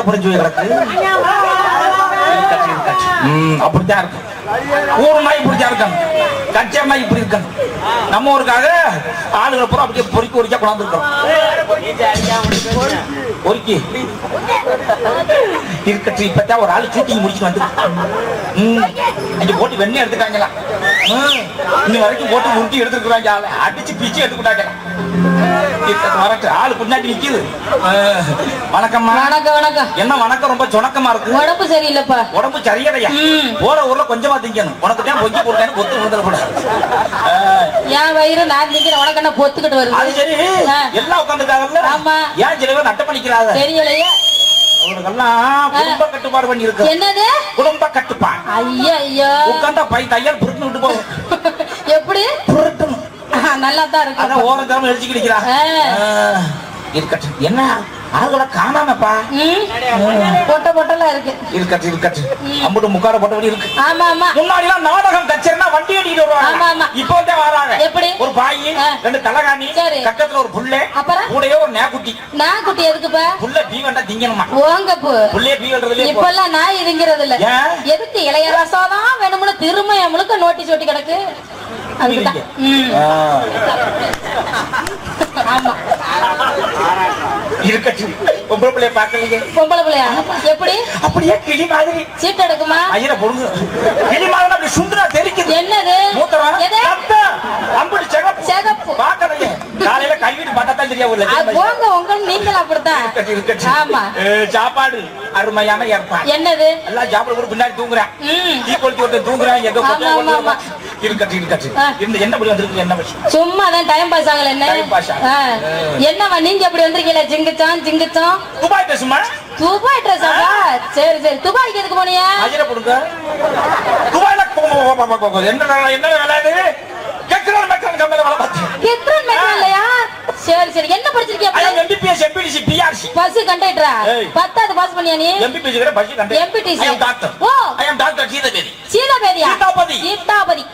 கொட்டை புரிஞ்சு கிடக்கு. அப்படித்தான் இருக்கும். ஊர் நாய் இப்படித்தான் இருக்காங்க, கட்சியா நாய் இப்படி இருக்காங்க. நம்ம ஊருக்காக ஆளுகளை பூரா அப்படியே பொறுக்கி பொறிக்கா கொண்டாந்துருக்கோம். பொறுக்கி இருக்கட்டும். இப்பதான் ஒரு ஆளு ஷூட்டிங் முடிச்சுட்டு வந்து இங்க போட்டு வெண்ணெய் எடுத்துட்டாங்களா, இன்னும் வரைக்கும் போட்டு முறுக்கி எடுத்துருக்குறாங்க. ஆளை அடிச்சு பிச்சு எடுத்துக்கிட்டாங்க. ஆளு பின்னாடி நிக்குது. வணக்கம்மா. வணக்கம் வணக்கம். என்ன வணக்கம், ரொம்ப சொணக்கமா இருக்கு. உடம்பு சரியில்லைப்பா. உடம்பு சரியில்லையா? போற ஊர்ல கொஞ்சமா திங்கணும். உனக்கு தான் பொங்கி போட்டேன்னு பொத்து விழுந்துடக்கூடாது. என் வயிறு நான் திங்கிறேன், உனக்கு என்ன பொத்துக்கிட்டு வருது? அது சரி, எல்லாம் உட்காந்துருக்காங்கல்ல. ஆமா. ஏன் சில பேர் நட்ட பண்ணிக்கிறாங்க தெரியலையா? அவனுக்கெல்லாம் குடும்ப கட்டுப்பாடு பண்ணி இருக்கு. என்னது குடும்ப கட்டுப்பாடு? ஐயா ஐயா, உட்காந்தா பை தையல் புருட்டு விட்டு போகும். எப்படி புருட்டும் நல்லா தான் இருக்கு. அதான் ஓரத்தாம எழுச்சி கிடைக்கிறான். இருக்கட்டும். என்ன ஆளுகளை காணாமப்பா? பொட்ட பொட்டெல்லாம் இருக்கு. இருக்கட்டும் இருக்கட்டும். அம்புட்டு முக்கார போட்டபடி இருக்கு. ஆமா ஆமா. முன்னாடி எல்லாம் நாடகம் கச்சேரினா வண்டி அடிக்கிட்டு வருவாங்க. ஆமா ஆமா. இப்போ வந்து வராங்க. எப்படி? ஒரு பாய், ரெண்டு தலகாணி, பக்கத்துல ஒரு புல்ல, அப்புறம் கூடயே ஒரு நாக்குட்டி. நாக்குட்டி எதுக்குப்பா? புல்ல பீ வண்டா திங்கணுமா? ஓங்க போ. புல்லே பீ வண்டறதுல இப்ப எல்லாம் நாய் திங்கிறது இல்ல. எதுக்கு? இளையராசாதான் வேணும்னு திருமைய முழுக்க நோட்டீஸ் ஒட்டி கிடக்கு. அதுதான். ஆமா. இருக்கட்டும். பொம்பளை பிள்ளைய பாக்கலீங்க. பொம்பளை பிள்ளையா? எப்படி? அப்படியே கிளி மாதிரி சீட் எடுக்குமா? ஐயர பொடுங்க. கிளி மாதிரி அப்படி சுந்தரா தெரிக்குது. என்னது? மூத்தரா? எது? அம்புடி சிகப்பு. சிகப்பு. பாக்கலீங்க. காலையில கைவிட்டு பார்த்தா தான் தெரியும். அது போங்க, உங்க நீங்க அப்படிதான். ஆமா. சாப்பாடு அருமையான ஏற்பாடு. என்னது? எல்லாம் சாப்பிட கூட பின்னாடி தூங்குறான். டீ குடிச்சு ஒருத்தர் தூங்குறான். எங்க போட்டு இருக்கட்டும் இருக்கட்டும். என்ன படி வந்திருக்கு? என்ன விஷயம்? சும்மா தான் டைம் பாஸ் ஆகல. என்ன என்னவா நீங்க எப்படி வந்திருக்கீங்க? ஜிங்கச்சான் ஜிங்கச்சான். துபாய் ட்ரெஸ்மா? துபாய் ட்ரெஸ்ஸா? சரி சரி. துபாய்க்கு எதுக்கு போனியா? அஜர போடுங்க. துபாய்ல என்ன என்ன வேலை? கெக்ரன் மெக்கான் கம்பெனில வேலை பார்த்தேன். கெக்ரன் மெக்கான் இல்லையா? சரி சரி. என்ன படிச்சிருக்கீங்க? I MBBS MBTC BRC. Bus கண்டக்டரா? 10வது பாஸ் பண்ணியா நீ? எம்பிபிஎஸ் வேற bus conductor. MBTC. I am doctor. Oh, I am doctor சீதபேதி. சீதபேதியா? சீதாபதி. சீதாபதி.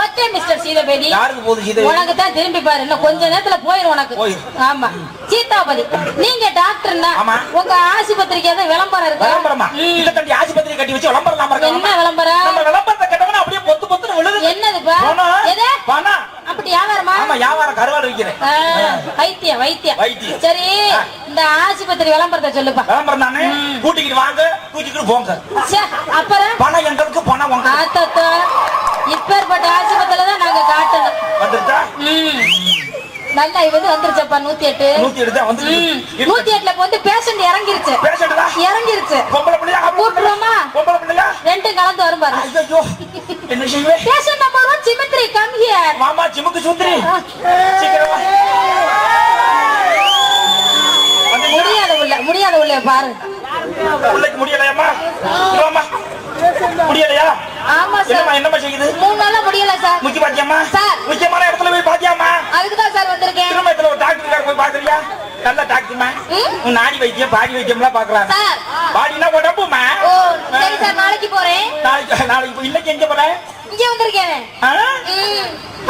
ஓகே மிஸ்டர் சீதபேதி. யாருக்கு போகுது சீதபேதி? உனக்கு தான். திரும்பி பாரு, இன்னும் கொஞ்ச நேரத்துல போயிரும் உனக்கு. ஆமா. சீதாபதி. நீங்க டாக்டர்னா உங்க ஆஸ்பத்திரிக்கு ஏதாவது விளம்பரம் இருக்கா? விளம்பரமா? இல்ல தம்பி, ஆஸ்பத்திரி கட்டி வச்சு விளம்பரம் நாம இருக்கோம். என்ன விளம்பரம்? நம்ம விளம்பரத்தை கட்டவன அப்படியே பொத்து பொத்துன்னு விழுது. என்னதுப்பா? எது? பணம். அப்படி வியாபாரமா? ஆமா, வியாபாரம். கருவாடு விக்கிறேன். வைத்தியம் வைத்தியம். சரி, இந்த ஆஸ்பத்திரி விளம்பரத்தை சொல்லுப்பா. விளம்பரம் தானே. கூட்டிக்கிட்டு வாங்க, தூக்கிட்டு போங்க. அப்புறம் பணம் எங்களுக்கு, பணம் உங்க. ஆத்தா, இப்பேற்பட்ட ஆஸ்பத்திரியில தான் நாங்க காட்டணும். வந்துட்டா? நல்லா இது வந்துருச்சப்பா. 108 108 வந்து 108ல வந்து பேஷண்ட் இறங்கிருச்சு. பேஷண்ட்டா இறங்கிருச்சு. பொம்பளை பிள்ளையா? கூப்பிடுறோமா? பொம்பளை பிள்ளையா? ரெண்டும் கலந்து வரும் பாரு. ஐயோ, என்ன செய்வே? பேஷண்ட் நம்பர் 1 சிமித்ரி, கம் ஹியர். மாமா சிமுக்கு சுந்தரி, சீக்கிரம் வா. முடியாத உள்ள பாரு. உள்ளக்கு முடியலையாமா? வாமா. முடியலையா? ஆமா சார். என்னமா செய்யுது? 3 நாளா முடியல சார். முக்கி பாத்தியாமா? சார், முக்கியமான இடத்துல போய் பாத்தியாமா? அதுக்கு தான் சார் வந்திருக்கேன். திருமணத்துல ஒரு டாக்டர் போய் பாக்குறியா? நல்ல டாக்டர்மா. நாடி வைத்தியம், பாடி வைத்தியம்லாம் பாக்குறாங்க சார். பாடினா உடம்புமா? ஓ சரி சார், நாளைக்கு போறேன். நாளைக்கு இன்னைக்கு எங்க போற? இங்க வந்திருக்கேன்.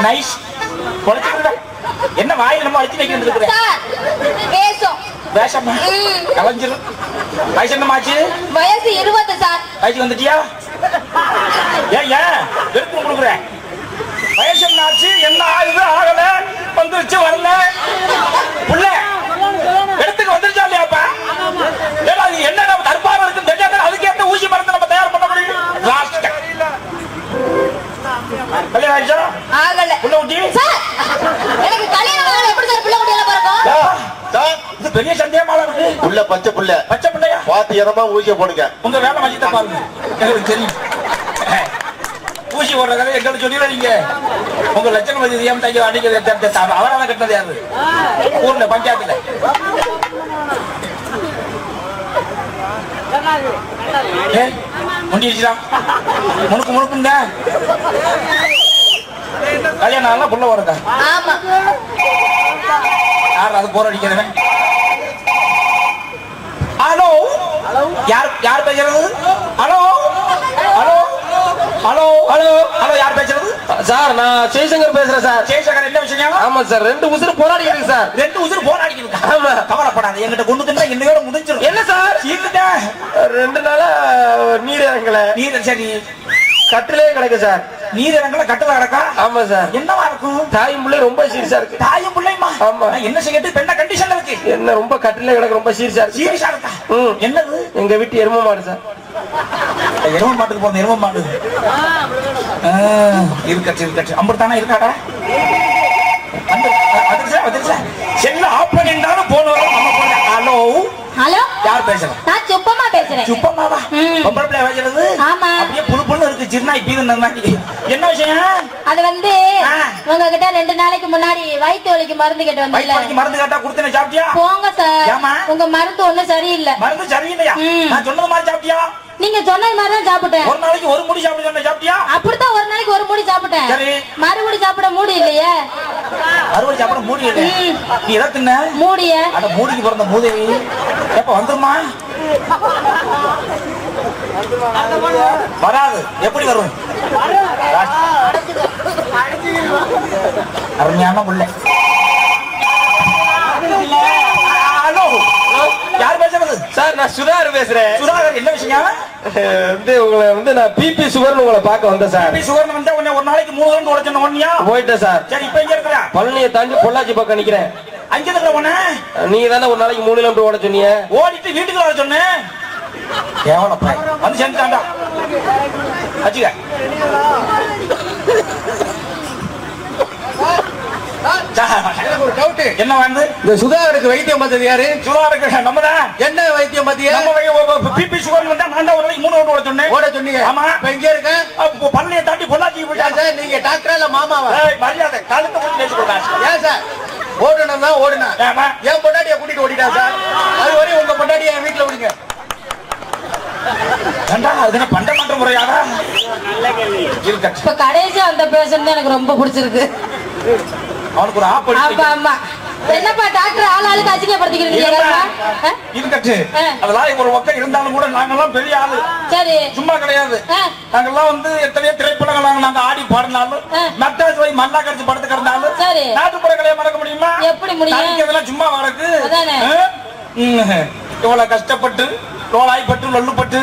நைஸ். பொளச்சுடா. என்ன வாயில நம்ம அடிச்சு வைக்க வந்திருக்கற? சார், வேஷம். வேஷமா? கலஞ்சிரு. வயசு என்னமாச்சு? வயசு 20 சார். வயசு வந்துட்டியா? ஏன் வெறுப்பு கொடுக்குற? வயசு என்னாச்சு? என்ன ஆகுது? ஆகல, வந்துருச்சு, வரல. புள்ள இடத்துக்கு வந்துருச்சா இல்லையாப்பா? ஏன்னா அது என்ன நம்ம தற்பாரம் இருக்கு தெரியாத, அதுக்கேற்ற ஊசி மருந்து நம்ம தயார் பண்ண முடியும். கல்யாணம் ஆயிடுச்சா? ஆகல. புள்ள ஊட்டி? சார், எனக்கு கல்யாணம் ஆகல. எப்படி சார் புள்ள ஊட்டி எல்லாம் பிறக்கும்? இது பெரிய சந்தேகமா இருக்கு. புள்ள பச்சை புள்ள. பச்சை புள்ளையா? பாத்து இடமா ஊசியை போடுங்க. உங்க வேலை மஜித்த பாருங்க, எனக்கு தெரியும். ஊசி போடுற கதை எங்களுக்கு சொல்லிடுறீங்க. உங்க லட்சணம் அடிக்கிறது அவரான கட்டினது யாரு? ஊர்ல பஞ்சாயத்துல. முடிச்சிடா முணுக்கு முணுக்குங்க. கல்யாணம் புள்ள வரக்கா? ஆமா. யார் அது போற அடிக்கிறவன்? ஹலோ, யார் பேசுறது? Hello hello hello hello hello, யார் பேசுறது? சார், நான் ஜெய்சங்கர் பேசுறேன் சார். ஜெய்சங்கர் என்ன விஷயம்? ஆமா சார், 2 உசுறு போராடி இருக்கு சார். 2 உசுறு போராடி இருக்கு. ஆமா. கவலைப்படாத, என்கிட்ட கொண்டு தின்னா இன்னையோட முடிஞ்சிடும். என்ன சார்? சீக்கிரட்டா 2 நாளா நீர் இறங்கல. நீர் சரி கட்டிலே கிடக்கு சார். நீர் இறங்கல கட்டல கிடக்கா? ஆமா சார். என்னவா இருக்கும்? தாயும் பிள்ளை ரொம்ப சீரியஸா இருக்கு. தாயும் பிள்ளைமா? ஆமா. என்ன செய்யட்டு? பெண்ண கண்டிஷன்ல இருக்கு. என்ன ரொம்ப கட்டிலே கிடக்கு, ரொம்ப சீரியஸா இருக்கு. சீரியஸா இருக்கா? என்னது? எங்க வீட்டு எருமை மாடு சார். எருமை மாட்டுக்கு போறது, எருமை மாடு இருக்கட்டு அம்புத்தானா இருக்காடா? செல்ல ஆஃப் பண்ணிட்டாலும் போனோம். ஹலோ ஹலோ, யார் பேசுறேன்? நான் சுப்பம்மா பேசுறேன். சுப்பம்மாவா? பொம்பளை பிள்ளை பேசுறது? ஆமா. அப்படியே புழு புழு இருக்கு, சின்னாய் பீது மாதிரி. என்ன விஷயம்? அது வந்து உங்ககிட்ட 2 நாளைக்கு முன்னாடி வயிற்று வலிக்கு மருந்து கேட்டு வந்து. வயிற்று வலிக்கு மருந்து கேட்டா கொடுத்தேன், சாப்பிட்டியா? போங்க சார், ஏமா உங்க மருந்து ஒண்ணும் சரியில்லை. மருந்து சரியில்லையா? நான் சொன்னது மாதிரி சாப்பிட்டியா? நீங்க சொன்னது மாதிரி தான் சாப்பிட்டேன். ஒரு நாளைக்கு 1 மூடி சாப்பிட சொன்ன, சாப்பிட்டியா? அப்படித்தான் ஒரு நாளைக்கு 1 மூடி சாப்பிட்டேன். சரி, மறுபடி சாப்பிட மூடி இல்லையே. மறுபடி சாப்பிட மூடி இல்லை. நீ எதை தின்ன? மூடிய. அட மூடிக்கு பிறந்த மூதேவி எப்ப வந்துருமா? வராது. எப்படி வரும்? அருமையான புள்ளை. ஹலோ, யார் பேசுறது? சார், நான் சுதாகர் பேசுறேன். சுதாகர், என்ன விஷயம்? உங்களை நான் பிபி சுகர்னு உங்களை பார்க்க வந்தேன் சார். பிபி சுகர்னு வந்தா உன்னை ஒரு நாளைக்கு 3 ரவுண்ட் உடைச்சன ஒண்ணியா? போயிட்டேன் சார். சரி, இப்ப எங்க இருக்கற? பழனியை தாண்டி பொள்ளாச்சி பக்கம் நிக்கிறேன். அங்க இருக்கற உன்னை நீங்க தானே ஒரு நாளைக்கு 3 கிலோமீட்டர் ஓட சொன்னீங்க. ஓடிட்டு வீட்டுக்கு வர சொன்னேன். கேவலம் பாய். வந்து சேர்ந்தாண்டா. அச்சிக. ஒரு டவுட். என்ன வந்து? இந்த சுதாகருக்கு வைத்தியம் பார்த்தது யாரு? சுதாகருக்கு நம்மதான். என்ன வைத்தியம் பாத்தியா? நம்ம பிபி சுகர் வந்தா நான் தான் ஒரு நாளைக்கு 3 ரவுண்ட் ஓட சொன்னேன். ஓட சொன்னீங்க. ஆமா. இப்ப எங்க இருக்க? பழனியை தாண்டி பொள்ளாச்சி போயிட்டா. சார், நீங்க டாக்டரா இல்ல மாமாவா? மரியாதை காலத்தை போட்டு பேசிக்கொண்டா. ஏன் சார் ஓடணும் தான் ஓடுனா? என் பொண்டாட்டிய கூட்டிட்டு ஓடிட்டா சார். அது வரையும் உங்க பொண்டாட்டிய என் வீட்டுல விடுங்க. பண்ட முறையாடா? இப்ப கடைசியா அந்த பேஷண்ட் எனக்கு ரொம்ப பிடிச்சிருக்கு. அவனுக்கு ஒரு ஆப். ஆமா. என்னப்பா டாக்டர் ஆளுக்கு அசிங்கப்படுத்திக்கிறீங்க? இருக்கட்டு, அதெல்லாம் ஒரு பக்கம் இருந்தாலும் கூட நாங்கெல்லாம் பெரிய ஆளு. சரி, சும்மா கிடையாது. நாங்கெல்லாம் வந்து எத்தனையோ திரைப்படங்கள் நாங்க ஆடி பாடினாலும், மெட்ராஸ் போய் மண்ணா கடிச்சு படுத்து கிடந்தாலும், நாட்டுப்புற கலையை மறக்க முடியுமா? எப்படி முடியும்? இதெல்லாம் சும்மா வழக்கு. இவ்வளவு கஷ்டப்பட்டு ரோலாய்பட்டு லொல்லுப்பட்டு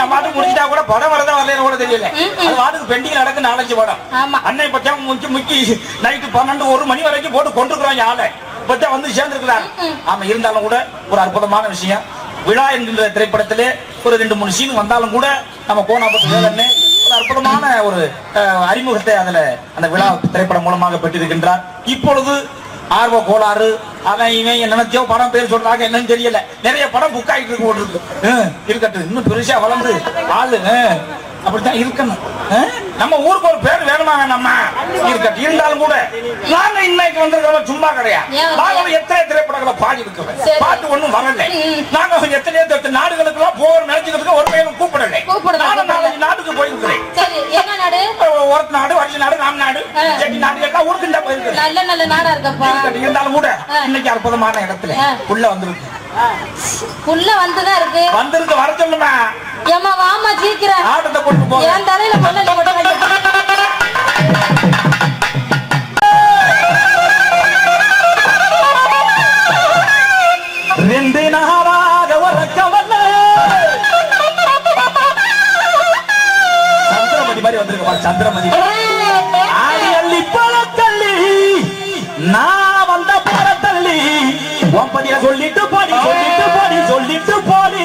நம்ம முடிச்சிட்டா கூட படம் வரதான் வரல கூட தெரியல. அது வாட்டுக்கு பெண்டிங் நடக்கு 4-5 படம். அன்னை பத்தியா முக்கி நைட்டு 12-1 மணி வரைக்கும் போட்டு கொண்டிருக்கிறாங்க ஆளை பத்தியா வந்து சேர்ந்துருக்கிறாங்க. ஆமா, இருந்தாலும் கூட ஒரு அற்புதமான விஷயம். விழா என்கின்ற திரைப்படத்திலே ஒரு 2-3 சீன் வந்தாலும் கூட நம்ம கோனாபத்து வேலன்னு ஒரு அற்புதமான ஒரு அறிமுகத்தை அதுல அந்த விழா திரைப்படம் மூலமாக பெற்றிருக்கின்றார். இப்பொழுது ஆர்வ கோளாறு அவன் இவன் நினைச்சோ படம் பேர் சொல்றாங்க, என்னன்னு தெரியல. நிறைய படம் புக் ஆகிட்டு இருக்கு. இருக்கட்டும், இன்னும் பெருசா வளர்ந்து ஆளு அப்படித்தான் இருக்கணும். நம்ம ஊருக்கு ஒரு பேர் வேணுமா வேணாமா? இருக்கட்டும், இருந்தாலும் கூட நாங்க இன்னைக்கு வந்திருக்கிறோம் சும்மா கிடையாது. நாங்க எத்தனை திரைப்படங்களை பாடி இருக்கிறோம், பாட்டு ஒண்ணும் வரல. நாங்க எத்தனையோ நாடுகளுக்கு எல்லாம் போற நினைச்சுக்கிறதுக்கு ஒரு பையனும் கூப்பிடலை. 4 நாட்டுக்கு போயிருக்கிறேன். ஒரு நாடு, வருஷ நாடு, ராம் நாடு, செட்டி நாடு, எல்லாம் ஊருக்கு தான் போயிருக்கிறேன். நல்ல நல்ல நாடா இருக்கப்பா. இருந்தாலும் கூட இன்னைக்கு அற்புதமான இடத்துல உள்ள வந்துருக்கு. உள்ள வந்துதான் இருக்கு. வந்திருக்கு, வர சொல்லுமா? ஏமா வாமா சீக்கிரம். ஆட்டத்தை கொண்டு போ. என் தலையில மண்ணெண்ணெய் போட்டு ரெண்டு நாளாக வரக்கவல்ல சந்திரமதி மாதிரி வந்திருக்க. சந்திரமதி ஆடி அள்ளி பழத்தள்ளி நான் வந்த பழத்தள்ளி ஒன்பதிய சொல்லிட்டு பாடி சொல்லிட்டு பாடி சொல்லிட்டு பாடி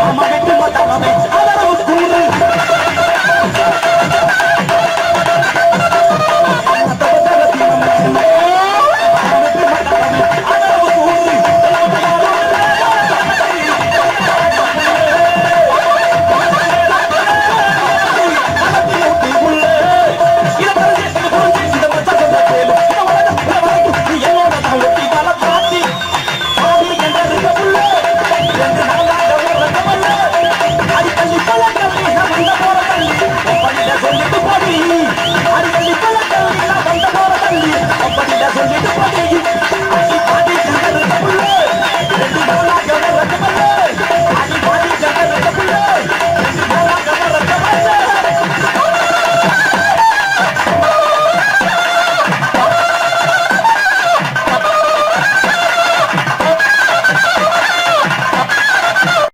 அம்மா வெட்டி போட்டா